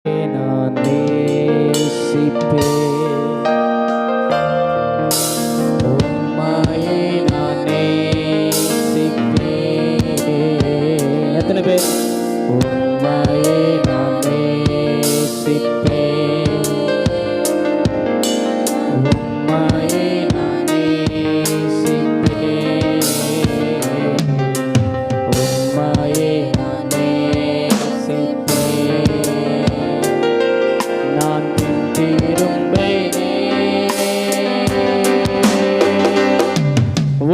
நான் நேசிப்பேன், உம்மையே நான் நேசிப்பேன். எத்தனை பேர் உம்மையே நான் நேசிப்பேன், உம்மையே நான் நேசிப்பேன், உம்மையே நான் நேசிப்பேன். நான் திரும்பேனே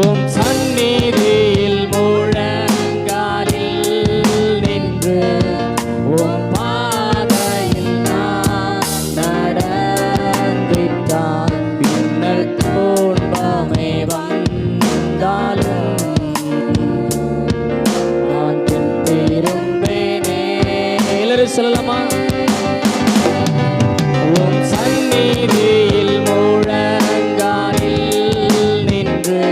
உம் சந்நிதியில் முழங்காலில் நின்று உம் பாதையில் நான் நடந்திட்டான். பின்னர் துன்பமே வந்தாலும் நான் திரும்பேனே. எல்லாரும் சொல்லலாமா? உம் சந்நிதியில் முழங்காலில் நின்று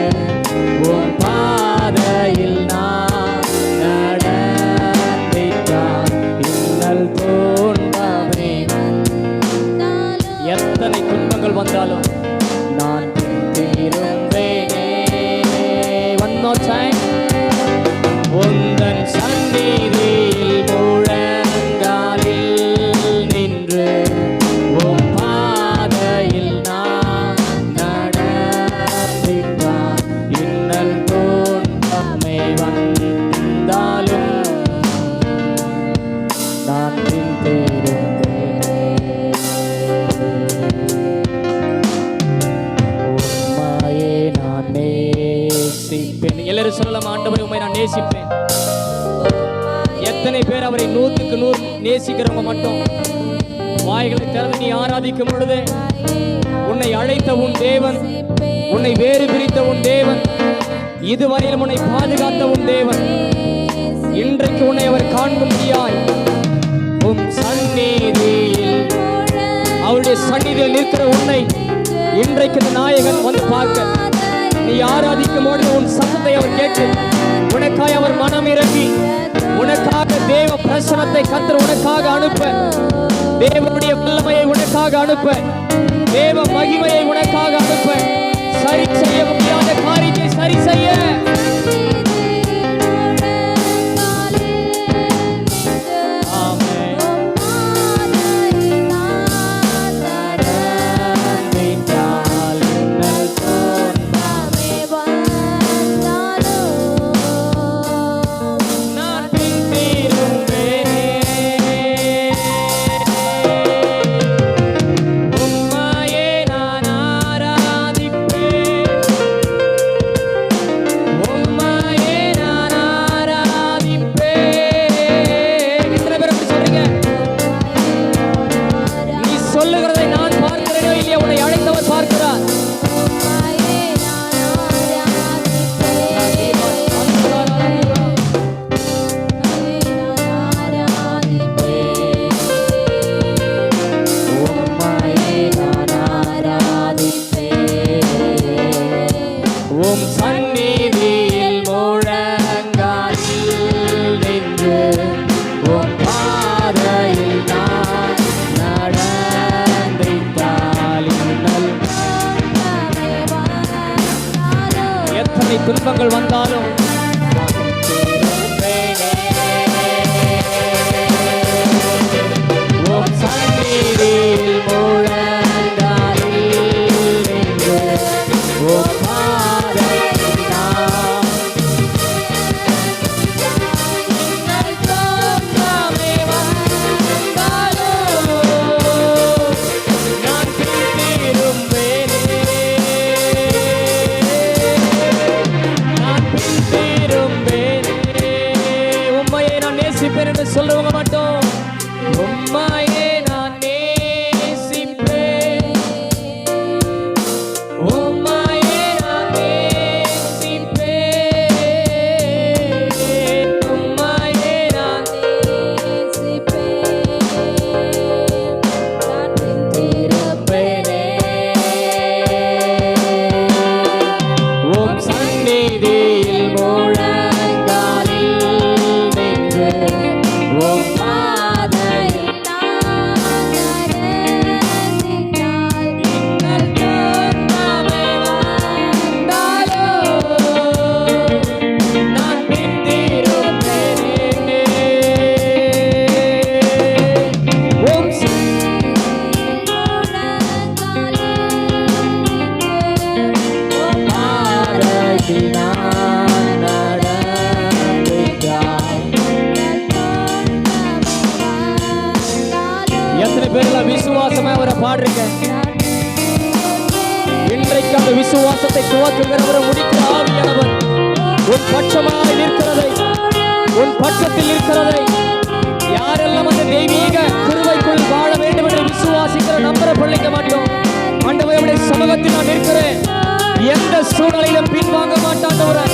உம் பாதையில் நான் நடந்திட்டான். இன்னல் துன்பமே எத்தனை துன்பங்கள் வந்தாலும் நான் திரும்பேனே. One more time. உந்தன் சந்நிதியில் முழங்காலில் நின்று உம் பாதையில் நான் நடந்திட்டான். இன்னல் துன்பமே வந்தாலும் நான் திரும்பேனே. உம்மையே நான் நேசிப்பேன். எல்லாரும் சொல்லலாம், ஆண்டவரே உம்மை நான் நேசிப்பேன். எத்தனை பேர் அவரை 100க்கு 100 நேசிக்கிறவங்க மட்டும் வாய்களை திறந்து நீ ஆராதிக்கும் பொழுது, உன்னை அழைத்த உன் தேவன், உன்னை வேறு பிரித்த உன் தேவன், இதுவரையிலும் உன்னை பாதுகாத்த உன் தேவன், இன்றைக்கு உன்னை அவர் காண்கும்படியாய் உம் சந்நிதியில் அவருடைய சந்நிதியில் நிற்கிற உன்னை இன்றைக்கு இந்த நாயகன் வந்து பார்க்க, நீ ஆராதிக்கும் பொழுது உன் சத்தத்தை அவர் கேட்டு உனக்காய் அவர் மனம் இறங்கி உனக்காக தேவ பிரசனத்தை கர்த்தர் உனக்காக அனுப்ப, தேவனுடைய வல்லமையை உனக்காக அனுப்ப, தேவ மகிமையை உனக்காக அனுப்ப, சரி செய்ய முடியாத காரியத்தை சரி செய்ய துன்பங்கள் வந்தாலும் உம் சந்நிதியில் முழங்காலில் நின்று உம் பாதையில் நான் இன்னல் துன்பமே வந்தாலும் நான் திரும்பேனே. எத்தனை பேர்லாம் விசுவாசமா அவரை பாடுறீங்க? இன்றைக்கு அந்த விசுவாசத்தை துவக்குகிறவரை முடிக்கிற ஆவியானவர் உன் பட்சமாய் நிற்கிறதை, உன் பட்சத்தில் இருக்கிறதை, யாரெல்லாம் அந்த தெய்வீக கிருபைக்குள் வாழ வேண்டும் என்று விசுவாசிக்கிற நம்புற பிள்ளைங்க மட்டும் ஆண்டவருடைய சமூகத்தில் நான் நிற்கிறேன். எந்த சூழ்நிலையிலும் பின்வாங்க மாட்டாண்டவரை,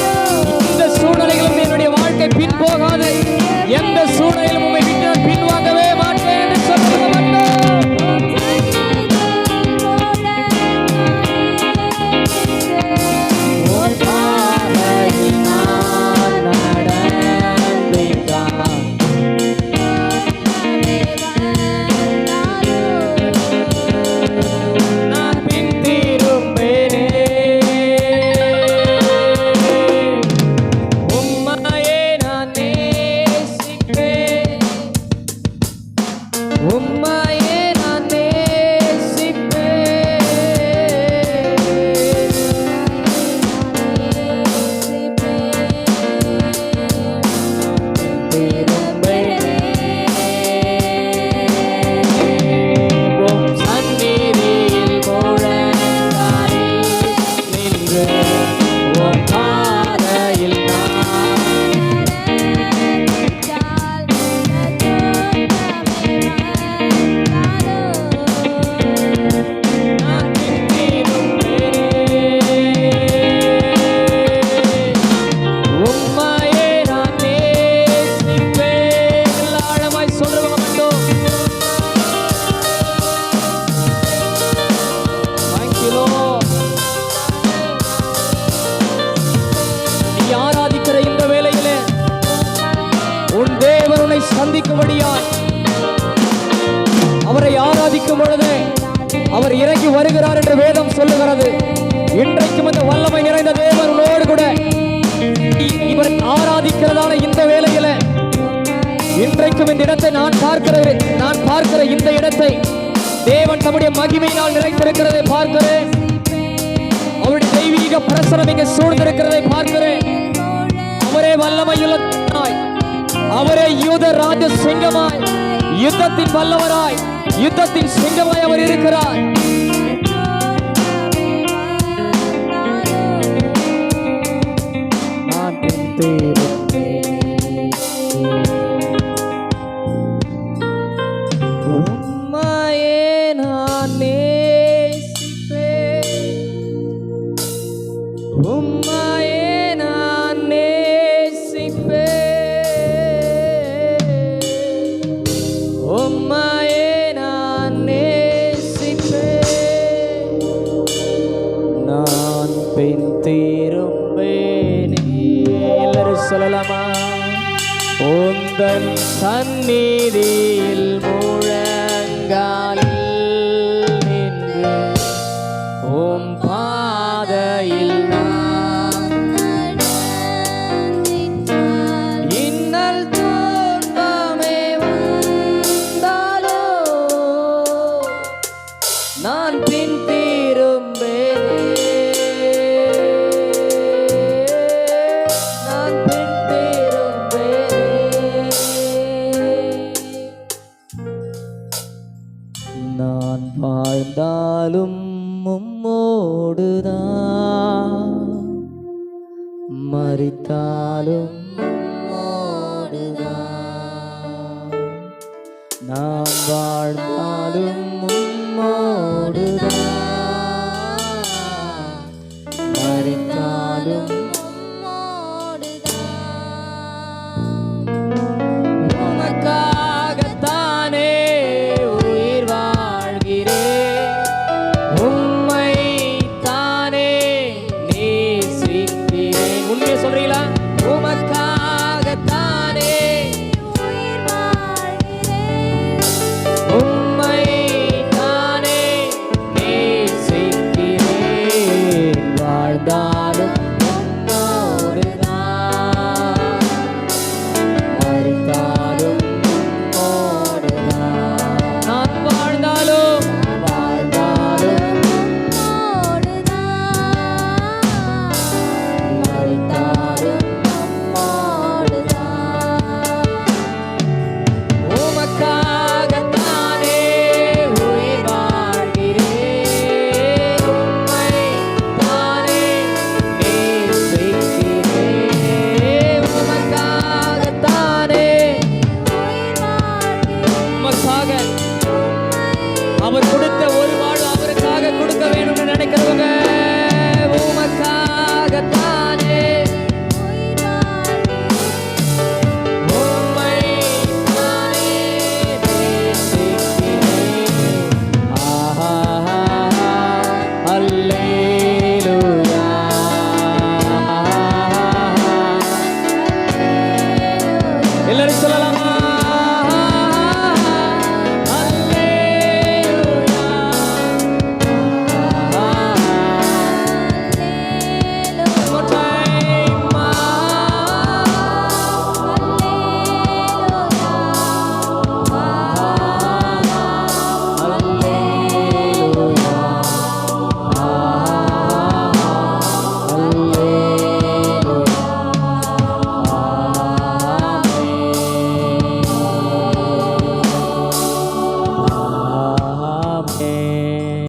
இந்த சூழ்நிலையிலும் என்னுடைய வாழ்க்கை பின் போகாது, எந்த சூழ்நிலையிலும் உண்மை விட்டு நான் பின்வாங்கவே மாட்டேன் என்று சொல்லுங்க மட்டும். சந்திக்கும்படியாய் அவரை ஆராதிக்கும் பொழுது அவர் இறங்கி வருகிறார் என்று வேதம் சொல்லுகிறது. இன்றைக்கும் இந்த வல்லமை நிறைந்த தேவனோடு கூட இவரை ஆராதிக்கிறதான இந்த வேளையில இன்றைக்கும் இந்த இடத்தை நான் பார்க்கிற இந்த இடத்தை தேவன் தம்முடைய மகிமையினால் நிறைந்திருக்கிறதை பார்க்கிறேன். அவருடைய தெய்வீக பிரசனம் இங்கே சூழ்ந்திருக்கிறதை பார்க்கிறேன். அவரே வல்லமையுள்ளவராய், அவரே யூத ராஜ சிங்கமாய், யுத்தத்தின் வல்லவராய், யுத்தத்தின் சிங்கமாய் அவர் இருக்கிறார். உம்மையே நான் நேசிப்பேன், உம்மையே நான் நேசிப்பேன், உம்மையே நான் நேசிப்பேன். நான் பின் திரும்பேனே, எல்லாரும் சொல்லலாமா? உந்தன் சந்நிதியில் முழங்காலில் நின்று உம் பாதையில் நான் இன்னல் துன்பமே வந்தாலோ நான் பின் திரும்பேனே, நான் பின் திரும்பேனே. நான் வாழ்ந்தாலும் உம்மோடுதான், மரித்தாலும் உம்மோடுதான். நான் வாழ்ந்தாலும் உம்மோடுதான், மரித்தாலும் உமக்காகத்தானே உயிர் வாழ்கிறேன், உம்மை தானே நேசிக்கிறேன். உண்மையை சொல்றீங்களா? உமக்காகத்தானே உயிர் வாழ்கிறேன், உம்மை தானே நேசிக்கிறேன். வாழ்ந்தாலும் அவருக்காக, அவர் கொடுத்த ஒரு வாழ்வு அவருக்காக கொடுக்க வேணும்னு நினைக்கிறவங்க, உமக்காகத்தானே உம்மை நானே நேசிக்கிறேன். ஆஹா, அல்லேலூயா. எல்லாரும் சொல்லலாம்.